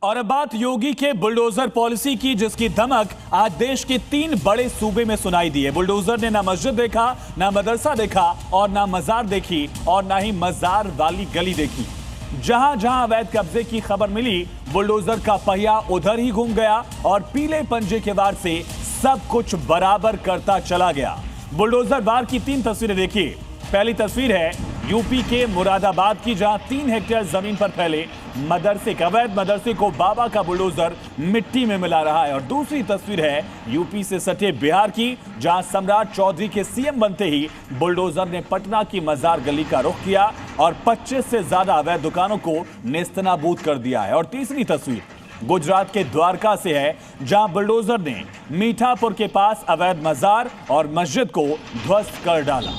और अब बात योगी के बुलडोजर पॉलिसी की, जिसकी धमक आज देश के 3 बड़े सूबे में सुनाई दी है। बुलडोजर ने ना मस्जिद देखा, ना मदरसा देखा और ना मजार देखी और ना ही मजार वाली गली देखी। जहां जहां अवैध कब्जे की खबर मिली, बुलडोजर का पहिया उधर ही घूम गया और पीले पंजे के वार से सब कुछ बराबर करता चला गया। बुलडोजर वार की 3 तस्वीरें देखिए। पहली तस्वीर है यूपी के मुरादाबाद की, जहां 3 हेक्टेयर जमीन पर फैले मदरसे, अवैध मदरसे को बाबा का बुलडोजर मिट्टी में मिला रहा है। और दूसरी तस्वीर है यूपी से सटे बिहार की, जहां सम्राट चौधरी के सीएम बनते ही बुलडोजर ने पटना की मजार गली का रुख किया और 25 से ज्यादा अवैध दुकानों को नेस्तनाबूद कर दिया है। और तीसरी तस्वीर गुजरात के द्वारका से है, जहां बुलडोजर ने मीठापुर के पास अवैध मजार और मस्जिद को ध्वस्त कर डाला।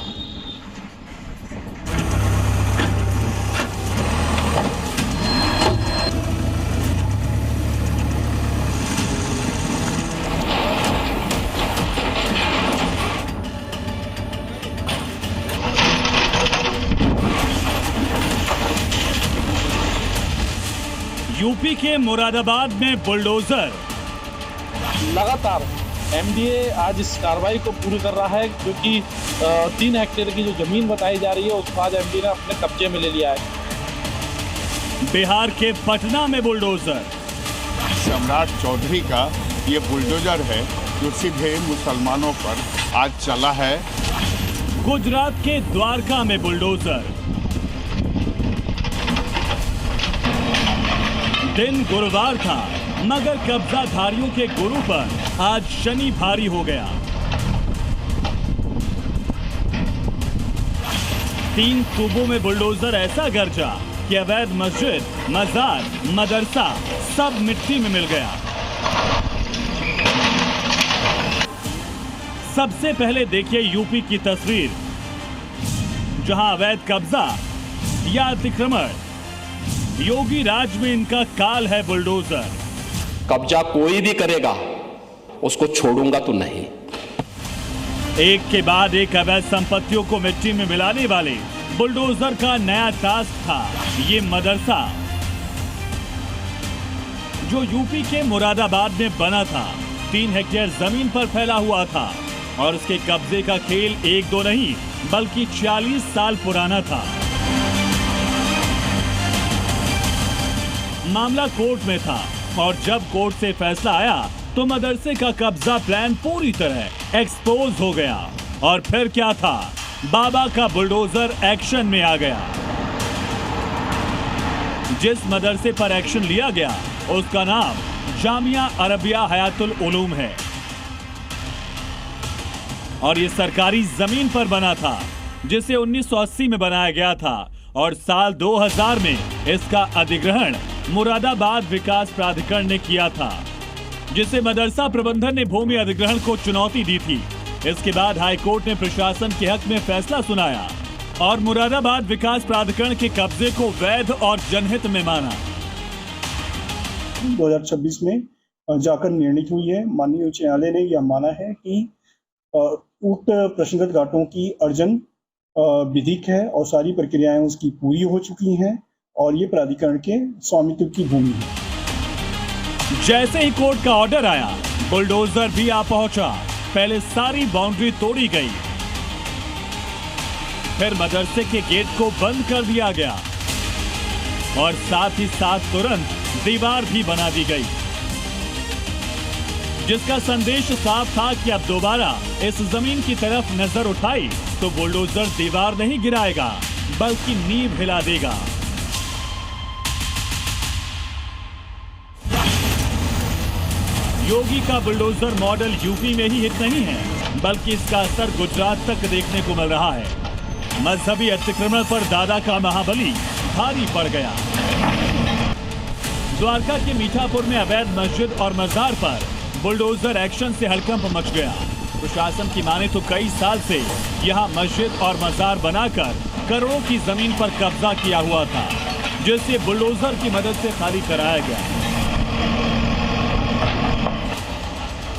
यूपी के मुरादाबाद में बुलडोजर। लगातार एमडीए आज इस कार्रवाई को पूरी कर रहा है, क्योंकि 3 हेक्टेयर की जो जमीन बताई जा रही है उसको आज एमडीए ने अपने कब्जे में ले लिया है। बिहार के पटना में बुलडोजर। सम्राट चौधरी का ये बुलडोजर है जो सीधे मुसलमानों पर आज चला है। गुजरात के द्वारका में बुलडोजर। दिन गुरुवार था, मगर कब्जाधारियों के गुरु पर आज शनि भारी हो गया। 3 सूबों में बुलडोजर ऐसा गरजा कि अवैध मस्जिद, मजार, मदरसा सब मिट्टी में मिल गया। सबसे पहले देखिए यूपी की तस्वीर, जहां अवैध कब्जा या अतिक्रमण, योगी राज में इनका काल है बुलडोजर। कब्जा कोई भी करेगा उसको छोड़ूंगा तो नहीं। एक के बाद एक अवैध संपत्तियों को मिट्टी में मिलाने वाले बुलडोजर का नया टास्क था ये मदरसा, जो यूपी के मुरादाबाद में बना था। 3 हेक्टेयर जमीन पर फैला हुआ था और उसके कब्जे का खेल 1-2 नहीं बल्कि 40 साल पुराना था। मामला कोर्ट में था और जब कोर्ट से फैसला आया तो मदरसे का कब्जा प्लान पूरी तरह एक्सपोज हो गया। और फिर क्या था, बाबा का बुलडोजर एक्शन में आ गया। जिस मदरसे पर एक्शन लिया गया उसका नाम जामिया अरबिया हयातुल उलूम है और ये सरकारी जमीन पर बना था, जिसे 1980 में बनाया गया था और साल 2000 में इसका अधिग्रहण मुरादाबाद विकास प्राधिकरण ने किया था, जिसे मदरसा प्रबंधन ने भूमि अधिग्रहण को चुनौती दी थी। इसके बाद हाईकोर्ट ने प्रशासन के हक में फैसला सुनाया और मुरादाबाद विकास प्राधिकरण के कब्जे को वैध और जनहित में माना। 2026 में जाकर निर्णित हुई है। माननीय उच्च न्यायालय ने यह माना है कि उक्त प्रश्नगत घाटों की अर्जन विधिक है और सारी प्रक्रियाएं उसकी पूरी हो चुकी हैं और ये प्राधिकरण के स्वामित्व की भूमि है। जैसे ही कोर्ट का ऑर्डर आया, बुलडोजर भी आ पहुंचा। पहले सारी बाउंड्री तोड़ी गई, फिर मदरसे के गेट को बंद कर दिया गया और साथ ही साथ तुरंत दीवार भी बना दी गई, जिसका संदेश साफ था कि अब दोबारा इस जमीन की तरफ नजर उठाई तो बुलडोजर दीवार नहीं गिराएगा बल्कि नींव हिला देगा। योगी का बुलडोजर मॉडल यूपी में ही हिट नहीं है, बल्कि इसका असर गुजरात तक देखने को मिल रहा है। मजहबी अतिक्रमण पर दादा का महाबली भारी पड़ गया। द्वारका के मीठापुर में अवैध मस्जिद और मजार पर बुलडोजर एक्शन से हड़कंप मच गया। प्रशासन की माने तो कई साल से यहां मस्जिद और मजार बनाकर करोड़ों की जमीन पर कब्जा किया हुआ था, जिसे बुलडोजर की मदद से खाली कराया गया।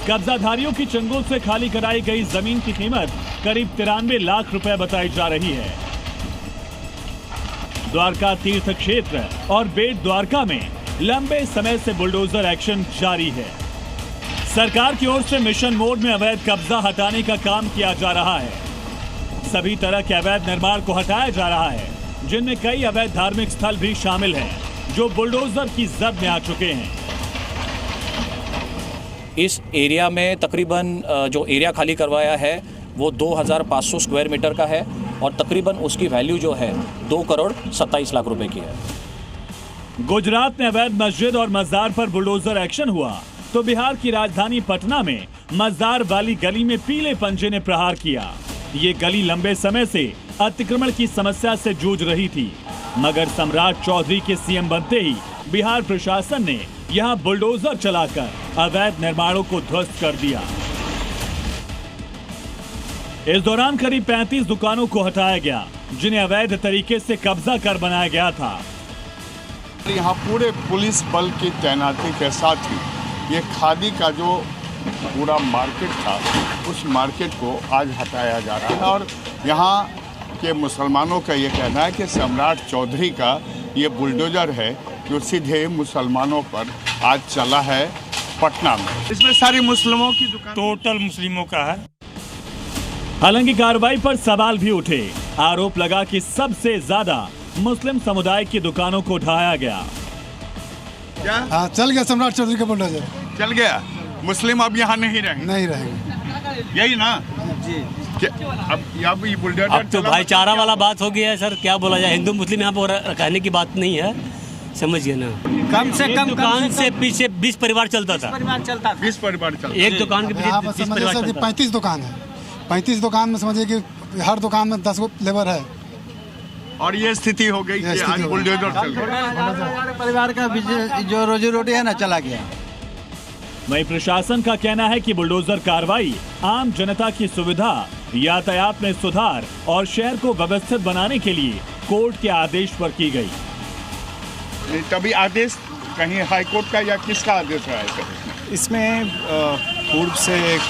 कब्जाधारियों की चंगुल से खाली कराई गई जमीन की कीमत करीब 93 लाख रुपए बताई जा रही है। द्वारका तीर्थ क्षेत्र और बेट द्वारका में लंबे समय से बुलडोजर एक्शन जारी है। सरकार की ओर से मिशन मोड में अवैध कब्जा हटाने का काम किया जा रहा है। सभी तरह के अवैध निर्माण को हटाया जा रहा है, जिनमें कई अवैध धार्मिक स्थल भी शामिल हैं, जो बुलडोजर की जद में आ चुके हैं। इस एरिया में तकरीबन जो एरिया खाली करवाया है वो 2500 स्क्वायर मीटर का है और तकरीबन उसकी वैल्यू जो है 2 करोड़ 27 लाख रुपए की है। गुजरात में अवैध मस्जिद और मजार पर बुलडोजर एक्शन हुआ तो बिहार की राजधानी पटना में मजार वाली गली में पीले पंजे ने प्रहार किया। ये गली लंबे समय से अतिक्रमण की समस्या से जूझ रही थी, मगर सम्राट चौधरी के सीएम बनते ही बिहार प्रशासन ने यहां बुलडोजर चलाकर अवैध निर्माणों को ध्वस्त कर दिया। इस दौरान करीब 35 दुकानों को हटाया गया, जिन्हें अवैध तरीके से कब्जा कर बनाया गया था। यहाँ पूरे पुलिस बल की तैनाती के साथ ही ये खादी का जो पूरा मार्केट था उस मार्केट को आज हटाया जा रहा है और यहाँ के मुसलमानों का ये कहना है कि सम्राट चौधरी का ये बुलडोजर है जो सीधे मुसलमानों पर आज चला है पटना में। इसमें सारी मुस्लिमों की दुकान, टोटल मुस्लिमों का है। हालांकि कार्रवाई पर सवाल भी उठे। आरोप लगा कि सबसे ज्यादा मुस्लिम समुदाय की दुकानों को ढहाया गया। हाँ, चल गया सम्राट चौधरी का बुलडोजर, चल गया। मुस्लिम अब यहाँ नहीं रहेंगे, यही ना जी। अब ये बुलडोजर अब तो भाईचारा वाला बात हो गया है सर, क्या बोला जाए। हिंदू मुस्लिम यहाँ पर कहने की बात नहीं है, समझिए ना। कम से कम दुकान से पीछे 20 परिवार चलता था। 20 परिवार चलता। एक दुकान के पीछे 20 परिवार चलता था। 35 दुकान है, 35 दुकान में समझिए कि हर दुकान में 10 लेबर है और ये स्थिति हो गई कि आज बुलडोजर चल गया। परिवार का जो रोजी रोटी है ना चला गया। वहीं प्रशासन का कहना है कि बुलडोजर कार्रवाई आम जनता की सुविधा, यातायात में सुधार और शहर को व्यवस्थित बनाने के लिए कोर्ट के आदेश पर की गई। तभी आदेश कहीं हाईकोर्ट का या किसका आदेश रहा है? इसमें पूर्व से एक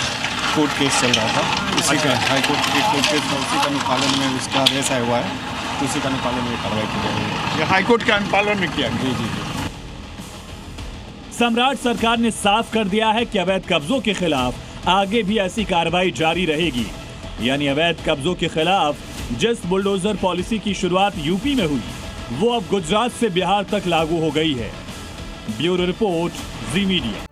कोर्ट केस चल रहा था, उसी का हाईकोर्ट के कोर्ट केस में उसी का अनुपालन में उसका आदेश आया हुआ है, उसी का अनुपालन में कार्रवाई की जा रही है। ये हाईकोर्ट के अनुपालन में किया? जी जी। सम्राट सरकार ने साफ कर दिया है कि अवैध कब्जों के खिलाफ आगे भी ऐसी कार्रवाई जारी रहेगी। यानी अवैध कब्जों के खिलाफ जिस बुलडोजर पॉलिसी की शुरुआत यूपी में हुई, वो अब गुजरात से बिहार तक लागू हो गई है। ब्यूरो रिपोर्ट, जी मीडिया।